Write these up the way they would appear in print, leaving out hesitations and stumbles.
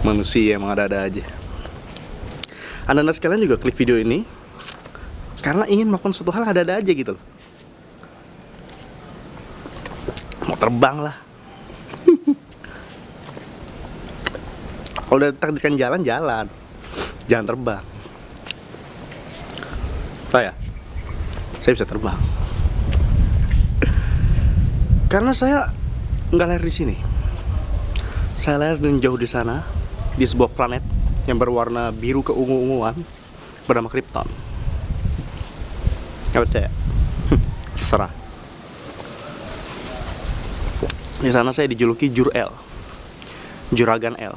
Manusia emang ada-ada aja. Anda sekalian juga klik video ini karena ingin melakukan suatu hal ada-ada aja gitu loh. Mau terbang lah. Kalau udah takdirkan jalan, jangan terbang. Saya bisa terbang karena saya nggak lahir di sini. Saya lahir dan jauh di sana, di sebuah planet yang berwarna biru keungu-unguan bernama Krypton. Nggak percaya? Serah. Di sana saya dijuluki Jur-El, Juragan L.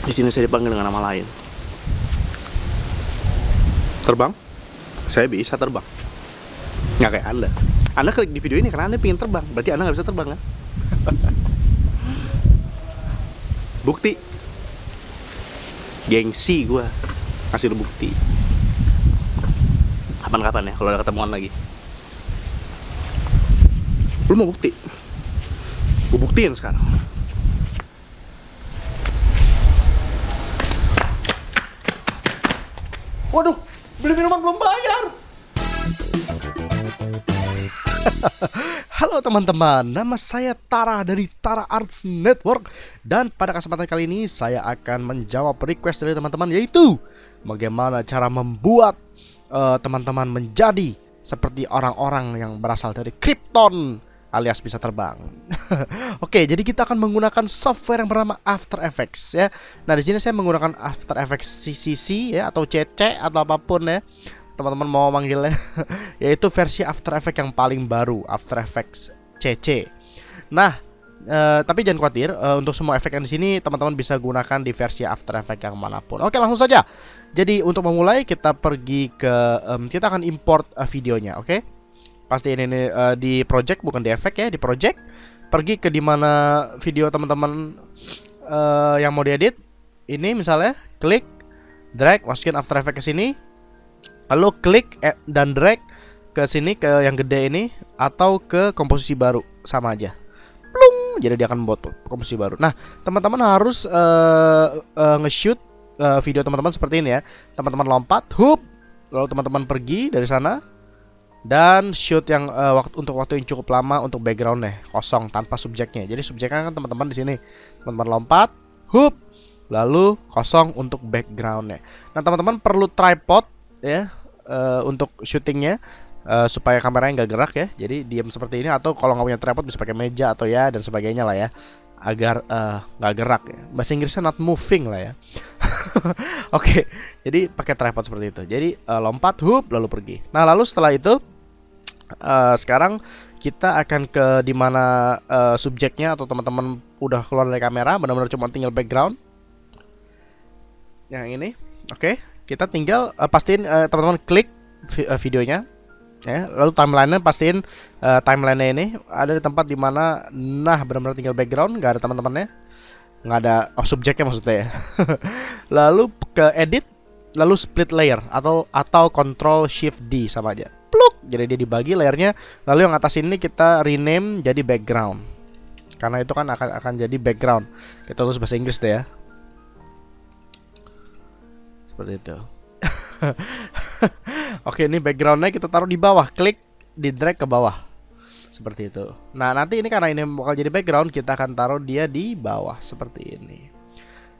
Di sini saya dipanggil dengan nama lain. Terbang? Saya bisa terbang. Nggak kayak Anda. Anda klik di video ini karena Anda pengen terbang. Berarti Anda nggak bisa terbang kan? Bukti. Gengsi gue kasih lu bukti. Kapan-kapan ya kalau ada ketemuan lagi. Lu mau bukti? Gue buktiin sekarang. Waduh, beli minuman belum bayar. Halo teman-teman, nama saya Tara dari Tara Arts Network. Dan pada kesempatan kali ini saya akan menjawab request dari teman-teman, yaitu bagaimana cara membuat teman-teman menjadi seperti orang-orang yang berasal dari Krypton alias bisa terbang. Oke, jadi kita akan menggunakan software yang bernama After Effects ya. Nah, di sini saya menggunakan After Effects CC ya, atau CC atau apapun ya teman-teman mau manggilnya. Yaitu versi After Effects yang paling baru, After Effects CC. Nah, tapi jangan khawatir, untuk semua efek yang di sini teman-teman bisa gunakan di versi After Effects yang manapun. Oke, langsung saja. Jadi untuk memulai kita pergi ke kita akan import videonya, oke? Pasti ini di project, bukan di efek ya, di project. Pergi ke dimana video teman-teman yang mau diedit. Ini misalnya, klik, drag, masukin After Effects ke sini. Lalu klik dan drag ke sini, ke yang gede ini, atau ke komposisi baru, sama aja. Plung, jadi dia akan membuat komposisi baru. Nah, teman-teman harus nge-shoot video teman-teman seperti ini ya. Teman-teman lompat, hup, lalu teman-teman pergi dari sana dan shoot yang untuk waktu yang cukup lama untuk backgroundnya kosong tanpa subjeknya. Jadi subjeknya kan teman-teman di sini. Teman-teman lompat, hup, lalu kosong untuk backgroundnya. Nah, teman-teman perlu tripod ya untuk syutingnya supaya kameranya nggak gerak ya. Jadi diam seperti ini, atau kalau nggak punya tripod bisa pakai meja atau ya dan sebagainya lah ya, agar nggak gerak ya. Bahasa Inggrisnya not moving lah ya. Oke, jadi pakai tripod seperti itu. Jadi lompat, hup, lalu pergi. Nah, lalu setelah itu sekarang kita akan ke dimana subjeknya atau teman-teman udah keluar dari kamera, benar-benar cuma tinggal background yang ini. Oke, kita tinggal pastiin teman-teman klik videonya ya, lalu timelinenya pastiin timelinenya ini ada di tempat dimana, nah benar-benar tinggal background, nggak ada teman-temannya, nggak ada subjeknya maksudnya ya. Lalu ke edit, lalu split layer atau Control Shift D sama aja, pluk, jadi dia dibagi layernya. Lalu yang atas ini kita rename jadi background, karena itu kan akan jadi background. Kita tulis bahasa Inggris deh ya, seperti itu. Oke, ini backgroundnya kita taruh di bawah, klik, di drag ke bawah seperti itu. Nah, nanti ini karena ini bakal jadi background, kita akan taruh dia di bawah seperti ini.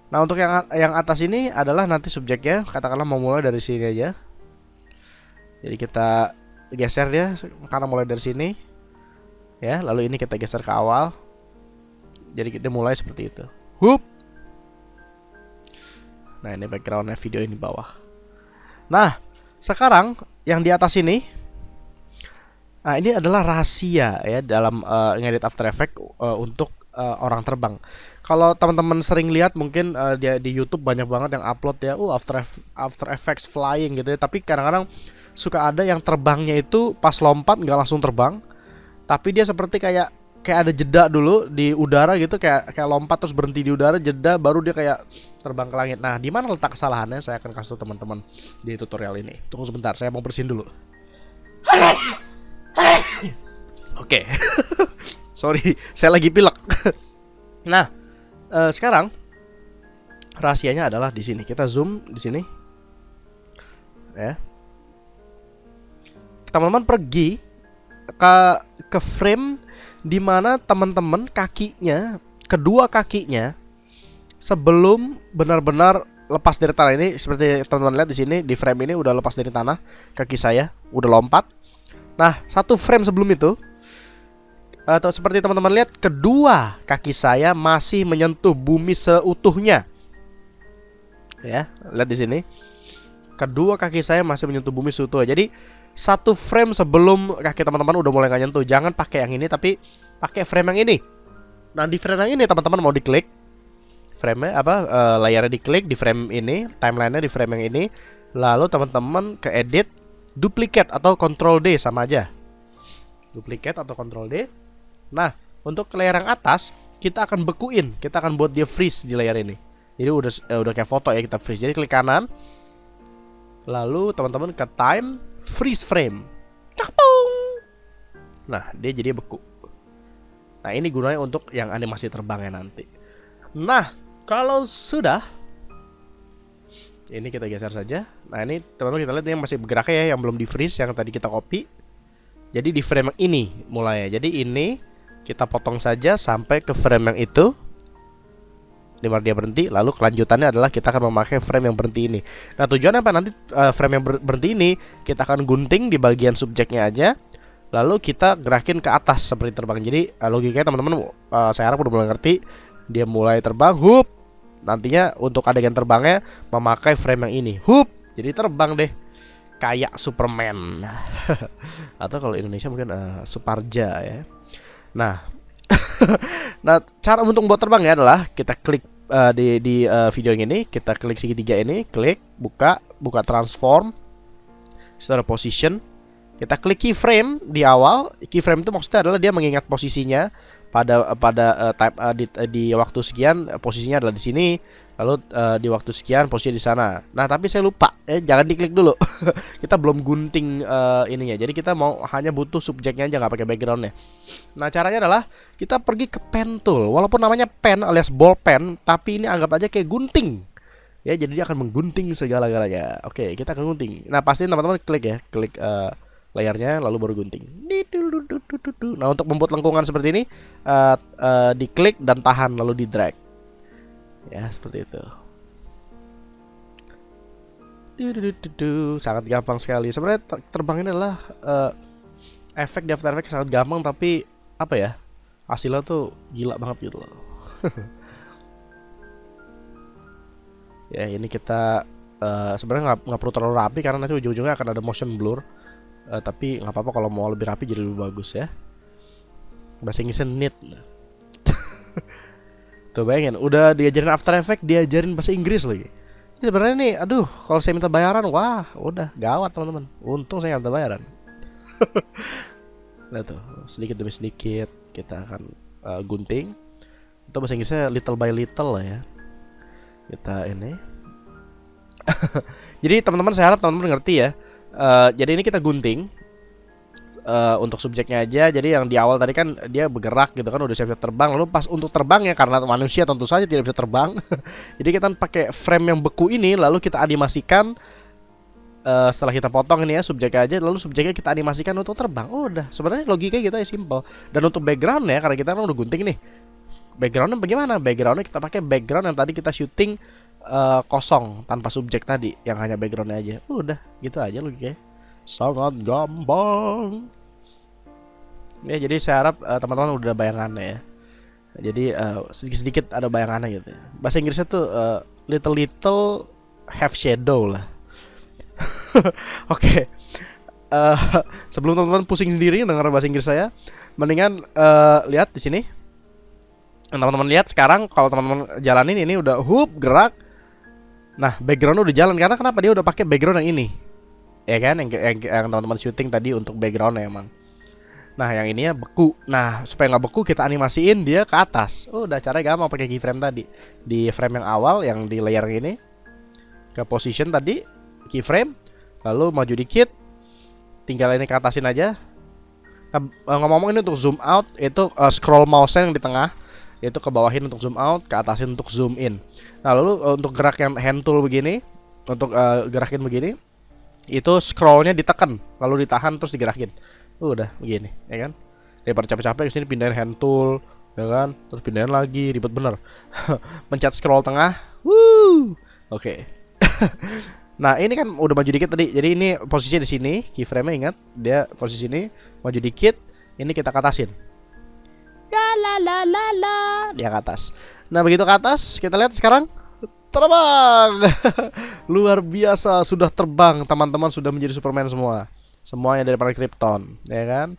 Nah, untuk yang atas ini adalah nanti subjeknya, katakanlah mau mulai dari sini aja. Jadi kita geser dia karena mulai dari sini ya, lalu ini kita geser ke awal. Jadi kita mulai seperti itu. Hup. Nah, ini backgroundnya video ini bawah. Nah, sekarang yang di atas ini, nah ini adalah rahasia ya dalam ngedit After Effects untuk orang terbang. Kalau teman-teman sering lihat mungkin di YouTube banyak banget yang upload ya, After Effects flying gitu ya. Tapi kadang-kadang suka ada yang terbangnya itu pas lompat nggak langsung terbang, tapi dia seperti kayak ada jeda dulu di udara gitu, kayak lompat terus berhenti di udara, jeda, baru dia kayak terbang ke langit. Nah, di mana letak kesalahannya? Saya akan kasih tahu teman-teman di tutorial ini. Tunggu sebentar, saya mau bersihin dulu. Oke. Sorry, saya lagi pilek. Nah, sekarang rahasianya adalah di sini. Kita zoom di sini. Ya. Teman-teman pergi ke frame di mana teman-teman kakinya, kedua kakinya sebelum benar-benar lepas dari tanah. Ini seperti teman-teman lihat di sini, di frame ini udah lepas dari tanah, kaki saya udah lompat. Nah, satu frame sebelum itu, atau seperti teman-teman lihat, kedua kaki saya masih menyentuh bumi seutuhnya. Ya, lihat di sini. Kedua kaki saya masih menyentuh bumi seutuhnya. Jadi satu frame sebelum kaki teman-teman udah mulai nggak nyentuh. Jangan pakai yang ini, tapi pakai frame yang ini. Nah, di frame yang ini teman-teman mau diklik, frame-nya layarnya diklik di frame ini, timeline-nya di frame yang ini. Lalu teman-teman ke edit, duplicate atau Ctrl D sama aja. Duplicate atau Ctrl D. Nah, untuk layar yang atas kita akan bekuin, kita akan buat dia freeze di layar ini. Jadi udah kayak foto ya, kita freeze. Jadi klik kanan, lalu teman-teman ke time, freeze frame. Cakpung. Nah, dia jadi beku. Nah, ini gunanya untuk yang animasi terbangnya nanti. Nah, kalau sudah, ini kita geser saja. Nah, ini teman-teman kita lihat yang masih bergerak ya, yang belum di freeze, yang tadi kita copy. Jadi di frame yang ini mulainya. Jadi ini kita potong saja sampai ke frame yang itu, di mana dia berhenti. Lalu kelanjutannya adalah kita akan memakai frame yang berhenti ini. Nah, tujuannya apa? Nanti frame yang berhenti ini kita akan gunting di bagian subjeknya aja, lalu kita gerakin ke atas seperti terbang. Jadi logikanya teman-teman, saya harap udah mulai ngerti. Dia mulai terbang, hup. Nantinya untuk adegan terbangnya memakai frame yang ini, hup. Jadi terbang deh, kayak Superman. Atau kalau Indonesia mungkin Suparja ya. Nah, nah, cara untuk membuat terbang ya adalah kita klik di video yang ini, kita klik segitiga ini, klik, buka transform, setelah position, kita klik keyframe di awal. Keyframe itu maksudnya adalah dia mengingat posisinya pada di waktu sekian, posisinya adalah di sini, lalu di waktu sekian posisinya di sana. Nah, tapi saya lupa, jangan diklik dulu. Kita belum gunting ininya. Jadi kita hanya butuh subjeknya aja, nggak pakai backgroundnya. Nah, caranya adalah kita pergi ke pen tool. Walaupun namanya pen alias ball pen, tapi ini anggap aja kayak gunting. Ya, jadi dia akan menggunting segala-galanya. Oke, kita akan gunting. Nah, pasti teman-teman klik ya, klik layarnya lalu baru gunting. Nah, untuk membuat lengkungan seperti ini, diklik dan tahan lalu di drag. Ya, seperti itu. Sangat gampang sekali. Sebenarnya terbang ini adalah efek di After Effects sangat gampang, tapi apa ya, hasilnya tuh gila banget gitu loh. Ya, ini kita sebenarnya nggak perlu terlalu rapi karena nanti ujung-ujungnya akan ada motion blur. Tapi nggak apa-apa kalau mau lebih rapi jadi lebih bagus ya. Bahasa Inggrisnya neat. Tuh bayangin, udah diajarin After Effects, diajarin bahasa Inggris lagi. Jadi sebenarnya nih, aduh, kalau saya minta bayaran, wah, udah gawat teman-teman. Untung saya nggak minta bayaran. Nah tuh, sedikit demi sedikit kita akan gunting. Itu bahasa Inggrisnya little by little lah ya. Kita ini. Jadi teman-teman, saya harap teman-teman ngerti ya. Jadi ini kita gunting untuk subjeknya aja. Jadi yang di awal tadi kan dia bergerak gitu kan, udah siap terbang. Lalu pas untuk terbangnya, karena manusia tentu saja tidak bisa terbang. Jadi kita pakai frame yang beku ini, lalu kita animasikan. Setelah kita potong ini ya subjeknya aja, lalu subjeknya kita animasikan untuk terbang. Oh, udah, sebenarnya logikanya gitu ya, simple. Dan untuk background ya, karena kita kan udah gunting nih, backgroundnya bagaimana? Backgroundnya kita pakai background yang tadi kita syuting kosong tanpa subjek tadi, yang hanya backgroundnya aja. Udah gitu aja logikanya, sangat gampang ya. Jadi saya harap teman-teman udah bayangannya ya. Jadi sedikit-sedikit ada bayangannya gitu ya. Bahasa Inggrisnya tuh little have shadow lah. Oke. Sebelum teman-teman pusing sendiri dengar bahasa Inggris saya, mendingan lihat di sini. Teman-teman lihat sekarang, kalau teman-teman jalanin ini udah gerak. Nah, background udah jalan karena kenapa? Dia udah pakai background yang ini. Ya kan, yang teman-teman syuting tadi untuk backgroundnya emang. Nah, yang ini ya beku. Nah, supaya nggak beku kita animasiin dia ke atas. Oh, udah, caranya gampang pakai keyframe tadi. Di frame yang awal yang di layer ini, ke position tadi, keyframe, lalu maju dikit, tinggal ini ke atasin aja. Nah, ngomong-ngomong ini untuk zoom out itu scroll mouse-nya yang di tengah, yaitu ke bawahin untuk zoom out, ke atasin untuk zoom in. Nah lalu untuk gerak yang hand tool begini, untuk gerakin begini, itu scrollnya ditekan, lalu ditahan terus digerakin. Udah begini, ya kan? Daripada capek-capek kesini pindahin hand tool, ya kan? Terus pindahin lagi, ribet bener. Pencet scroll tengah, Oke. Nah ini kan udah maju dikit tadi, jadi ini posisinya di sini, keyframe-nya ingat, dia posisi ini maju dikit, ini kita ke atasin. Ya la la la la, dia ke atas. Nah begitu ke atas, kita lihat sekarang terbang. Luar biasa, sudah terbang teman-teman, sudah menjadi Superman semua. Semuanya dari planet Krypton, ya kan?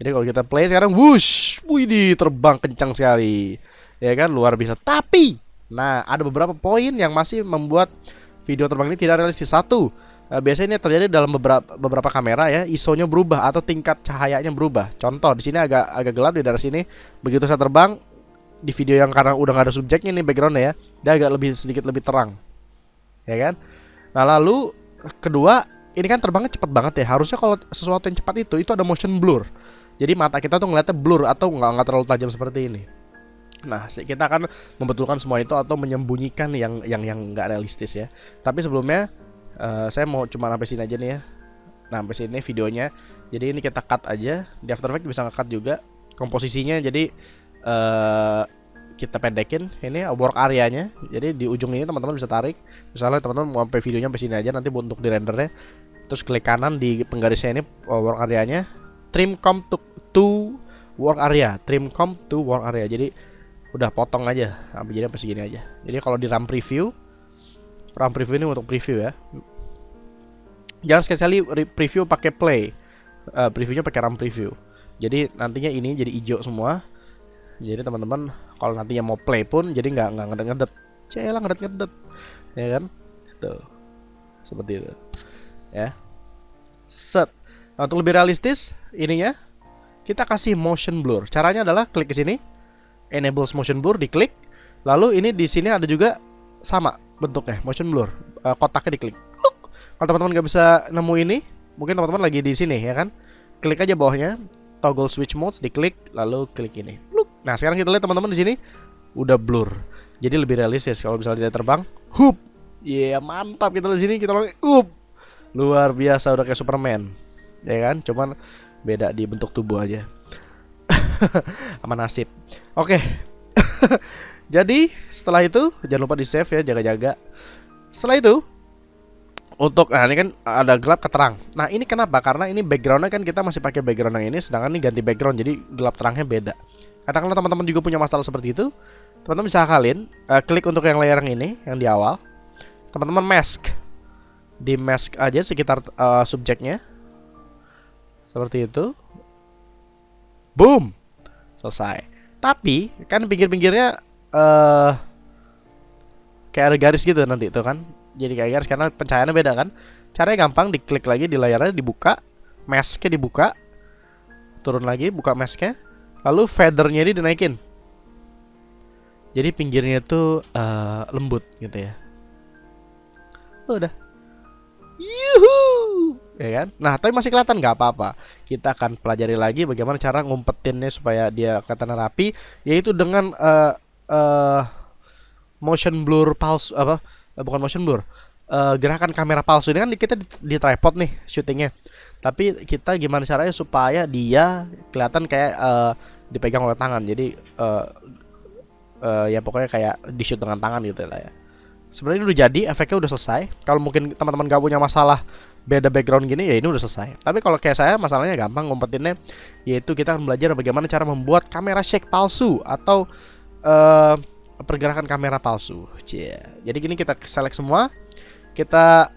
Jadi kalau kita play sekarang, wush, wih, terbang kencang sekali, ya kan? Luar biasa. Tapi, nah ada beberapa poin yang masih membuat video terbang ini tidak realistis. Satu, biasanya ini terjadi dalam beberapa kamera ya, ISO-nya berubah atau tingkat cahayanya berubah. Contoh di sini agak gelap di daerah sini. Begitu saya terbang di video yang karena udah nggak ada subjeknya nih backgroundnya ya, dia agak sedikit lebih terang, ya kan? Nah lalu kedua, ini kan terbangnya cepat banget ya. Harusnya kalau sesuatu yang cepat itu ada motion blur. Jadi mata kita tuh ngeliatnya blur atau nggak terlalu tajam seperti ini. Nah, kita akan membetulkan semua itu atau menyembunyikan yang nggak realistis ya. Tapi sebelumnya saya mau cuma sampai sini aja nih ya. Nah, sampai sini videonya. Jadi ini kita cut aja. Di After Effects bisa nge-cut juga komposisinya. Jadi kita pendekin ini work area-nya. Jadi di ujung ini teman-teman bisa tarik. Misalnya teman-teman mau sampai videonya sampai sini aja, nanti untuk di rendernya. Terus klik kanan di penggarisnya ini work area-nya. Trim comp to work area. Trim comp to work area. Jadi udah potong aja jadi sampai segini aja. Jadi kalau di RAM preview ini untuk preview ya. Jangan sekali preview pakai play. Previewnya pakai RAM preview. Jadi nantinya ini jadi hijau semua. Jadi teman-teman kalau nantinya mau play pun jadi nggak ngedet-ngedet. Celah ngedet-ngedet. Ya kan? Tuh. Seperti itu. Ya. Set. Nah, untuk lebih realistis ininya kita kasih motion blur. Caranya adalah klik ke sini. Enables motion blur, diklik. Lalu ini di sini ada juga sama bentuknya motion blur, kotaknya diklik. Kalau teman-teman nggak bisa nemu ini, mungkin teman-teman lagi di sini ya kan, klik aja bawahnya, toggle switch modes, diklik, lalu klik ini. Nah sekarang kita lihat teman-teman di sini udah blur, jadi lebih realistis. Kalau misalnya dia terbang, hup, mantap. Kita di sini kita hup, luar biasa, udah kayak Superman, ya kan? Cuman beda di bentuk tubuh aja. Sama nasib. Oke. Jadi setelah itu jangan lupa di save ya, jaga-jaga. Setelah itu untuk ini kan ada gelap ke terang. Nah ini kenapa? Karena ini backgroundnya kan kita masih pakai background yang ini, sedangkan ini ganti background, jadi gelap terangnya beda. Katakanlah teman-teman juga punya masalah seperti itu, teman-teman bisa akalin, klik untuk yang layer yang ini, yang di awal. Teman-teman mask, di mask aja sekitar subjeknya, seperti itu. Boom. Selesai. Tapi kan pinggir-pinggirnya kayak ada garis gitu nanti itu kan. Jadi kayak garis karena pencahayaannya beda kan. Caranya gampang, diklik lagi di layarnya, dibuka, masknya dibuka, turun lagi, buka masknya, lalu feathernya ini dinaikin. Jadi pinggirnya itu lembut gitu ya. Udah. Yuhuu, ya kan? Nah, tapi masih kelihatan nggak apa-apa. Kita akan pelajari lagi bagaimana cara ngumpetinnya supaya dia kelihatan rapi, yaitu dengan motion blur palsu bukan motion blur. Gerakan kamera palsu ini kan kita di tripod nih syutingnya. Tapi kita gimana caranya supaya dia kelihatan kayak dipegang oleh tangan. Jadi ya pokoknya kayak di shoot dengan tangan gitu lah ya. Sebenarnya ini udah jadi, efeknya udah selesai. Kalau mungkin teman-teman gak punya masalah beda background gini, ya ini udah selesai. Tapi kalau kayak saya, masalahnya gampang ngumpetinnya, yaitu kita akan belajar bagaimana cara membuat kamera shake palsu atau pergerakan kamera palsu. Jadi gini, kita select semua, kita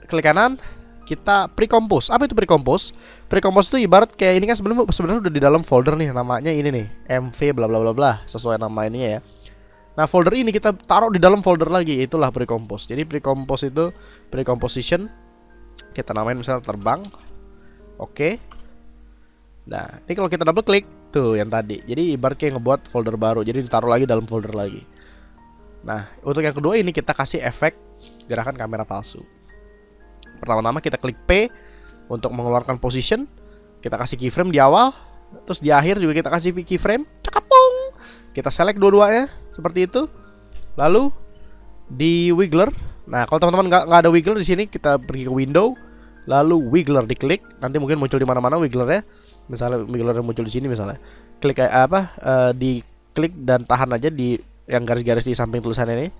klik kanan, kita pre-compose. Apa itu pre-compose? Pre-compose itu ibarat kayak ini kan sebenarnya udah di dalam folder nih, namanya ini nih, MV bla bla bla bla, sesuai nama ininya ya. Nah folder ini kita taruh di dalam folder lagi, itulah pre-compose. Jadi pre-compose itu pre-composition, kita namain misalnya terbang. Oke. Nah ini kalau kita double klik tuh yang tadi, jadi ibarat kayak ngebuat folder baru, jadi ditaruh lagi dalam folder lagi. Nah untuk yang kedua ini kita kasih efek gerakan kamera palsu. Pertama-tama kita klik P Untuk mengeluarkan position, kita kasih keyframe di awal. Terus di akhir juga kita kasih keyframe. Cakapung. Kita select dua-duanya seperti itu. Lalu di wiggler. Nah, kalau teman-teman nggak ada wiggler di sini, kita pergi ke window. Lalu wiggler diklik. Nanti mungkin muncul di mana-mana wigglernya. Misalnya wiggler muncul di sini misalnya. Klik kayak apa? Diklik dan tahan aja di yang garis-garis di samping tulisan ini.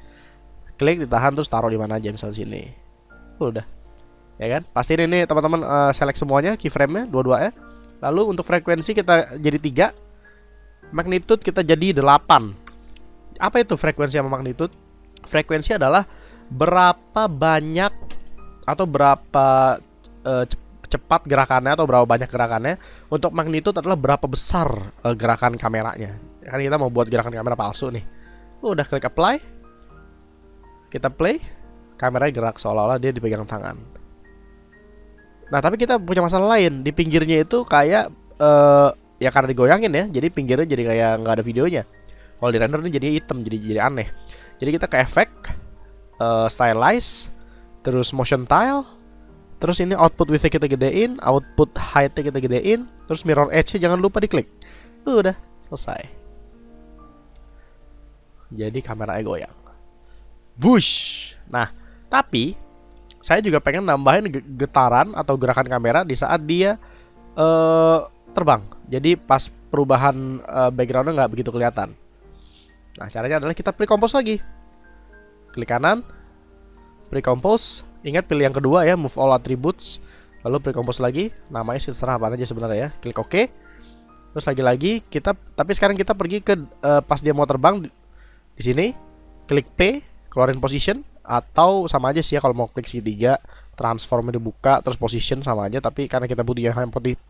Klik, ditahan, terus taruh di mana aja, misalnya sini. Udah. Ya kan? Pastiin ini teman-teman select semuanya keyframe-nya dua-duanya. Lalu untuk frekuensi kita jadi 3. Magnitude kita jadi 8. Apa itu frekuensi sama magnitude? Frekuensi adalah berapa banyak atau berapa cepat gerakannya atau berapa banyak gerakannya. Untuk magnitude adalah berapa besar gerakan kameranya. Kan kita mau buat gerakan kamera palsu nih. Udah klik apply. Kita play. Kameranya gerak seolah-olah dia dipegang tangan. Nah, tapi kita punya masalah lain. Di pinggirnya itu kayak ya karena digoyangin ya, jadi pinggirnya jadi kayak nggak ada videonya. Kalau di render ini jadi hitam, jadi aneh. Jadi kita ke efek, stylize, terus motion tile, terus ini output width-nya kita gedein, output height-nya kita gedein, terus mirror edge-nya jangan lupa diklik. Udah selesai. Jadi kameranya goyang. Wush. Nah, tapi saya juga pengen nambahin getaran atau gerakan kamera di saat dia terbang. Jadi pas perubahan backgroundnya nggak begitu kelihatan. Nah, caranya adalah kita pre-compose lagi. Klik kanan, pre-compose. Ingat pilih yang kedua ya, move all attributes. Lalu pre-compose lagi. Namanya terserah apa aja sebenarnya ya. Klik OK. Terus lagi-lagi kita, tapi sekarang kita pergi ke pas dia mau terbang di sini. Klik P, keluarin position. Atau sama aja sih ya, kalau mau klik segitiga, transformnya dibuka, terus position sama aja. Tapi karena kita butuhnya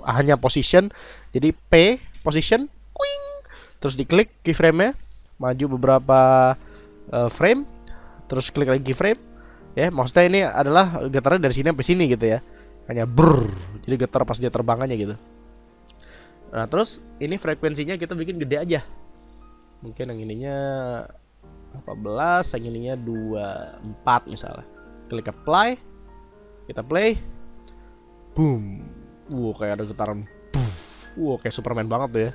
hanya position, jadi P, position, kuing. Terus diklik keyframe-nya, maju beberapa frame, terus klik lagi keyframe. Ya, maksudnya ini adalah getarnya dari sini sampai sini gitu ya. Hanya brrr, jadi getar pas dia terbangannya gitu. Nah, terus ini frekuensinya kita bikin gede aja. Mungkin yang ininya 14, yang ininya 24 misalnya. Klik apply. Kita play. Boom. Kayak ada getaran. Kayak Superman banget tuh ya.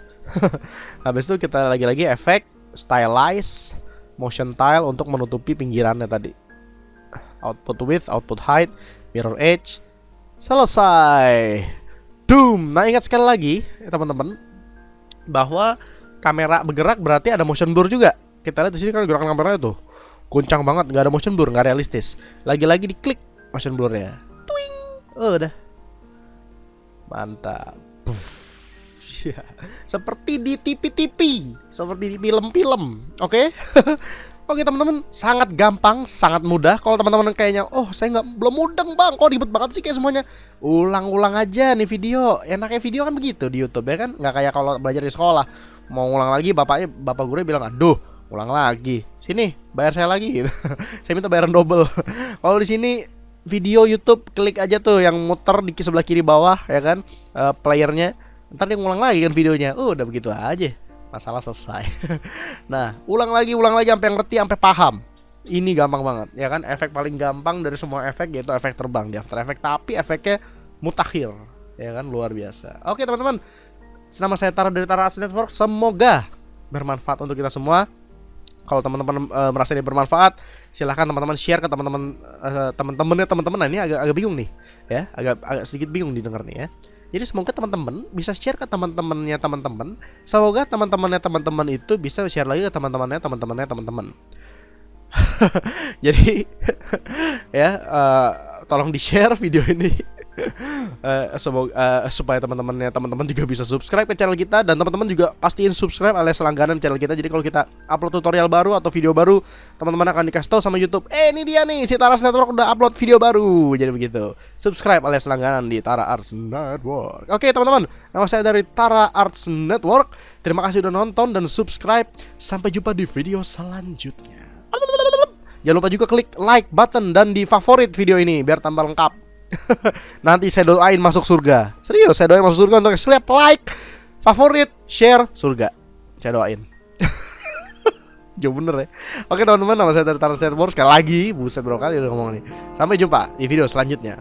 Habis itu kita lagi-lagi efek, stylize, motion tile untuk menutupi pinggirannya tadi. Output width, output height, mirror edge. Selesai. Doom. Nah, ingat sekali lagi teman-teman bahwa kamera bergerak berarti ada motion blur juga. Kita lihat di sini kan gerakan kameranya tuh goncang banget, nggak ada motion blur, nggak realistis. Lagi-lagi diklik motion blurnya, twing, udah, mantap. Ya. Seperti di TV-TV, seperti di film-film, oke? Oke teman-teman, sangat gampang, sangat mudah. Kalau teman-teman kayaknya, saya belum mudeng bang, kok ribet banget sih kayak semuanya. Ulang-ulang aja nih video. Enaknya video kan begitu di YouTube ya kan, nggak kayak kalau belajar di sekolah. Mau ulang lagi, bapak guru bilang, aduh, ulang lagi, sini bayar saya lagi gitu. Saya minta bayaran double. Kalau di sini video YouTube, klik aja tuh yang muter di sebelah kiri bawah ya kan, playernya. Ntar dia ngulang lagi kan videonya. Udah begitu aja, masalah selesai. Nah, ulang lagi sampai ngerti, sampai paham. Ini gampang banget ya kan. Efek paling gampang dari semua efek yaitu efek terbang di After Effects, tapi efeknya mutakhir ya kan, luar biasa. Oke teman-teman, nama saya Tara dari Tara Arts Network. Semoga bermanfaat untuk kita semua. Kalau teman-teman merasa ini bermanfaat, silahkan teman-teman share ke teman-temannya. Nah, ini agak bingung nih ya, agak sedikit bingung didengar nih ya. Jadi semoga teman-teman bisa share ke teman-temannya teman-teman. Semoga teman-temannya teman-teman itu bisa share lagi ke teman-temannya teman-teman. Jadi ya, tolong di-share video ini. Semoga supaya teman-teman juga bisa subscribe ke channel kita, dan teman-teman juga pastiin subscribe alias langganan channel kita. Jadi kalau kita upload tutorial baru atau video baru, teman-teman akan dikasih tahu sama YouTube, ini dia nih si Tara Arts Network udah upload video baru. Jadi begitu. Subscribe alias langganan di Tara Arts Network. Oke teman-teman, nama saya dari Tara Arts Network. Terima kasih udah nonton dan subscribe. Sampai jumpa di video selanjutnya. Jangan lupa juga klik like button dan di favorit video ini biar tambah lengkap. Nanti saya doain masuk surga. Serius, saya doain masuk surga untuk setiap like, favorit, share, surga. Saya doain. Jauh bener ya. Oke teman-teman, nama saya dari Tara Arts Network. Sekali lagi, buset berapa kali udah ngomong nih. Sampai jumpa di video selanjutnya.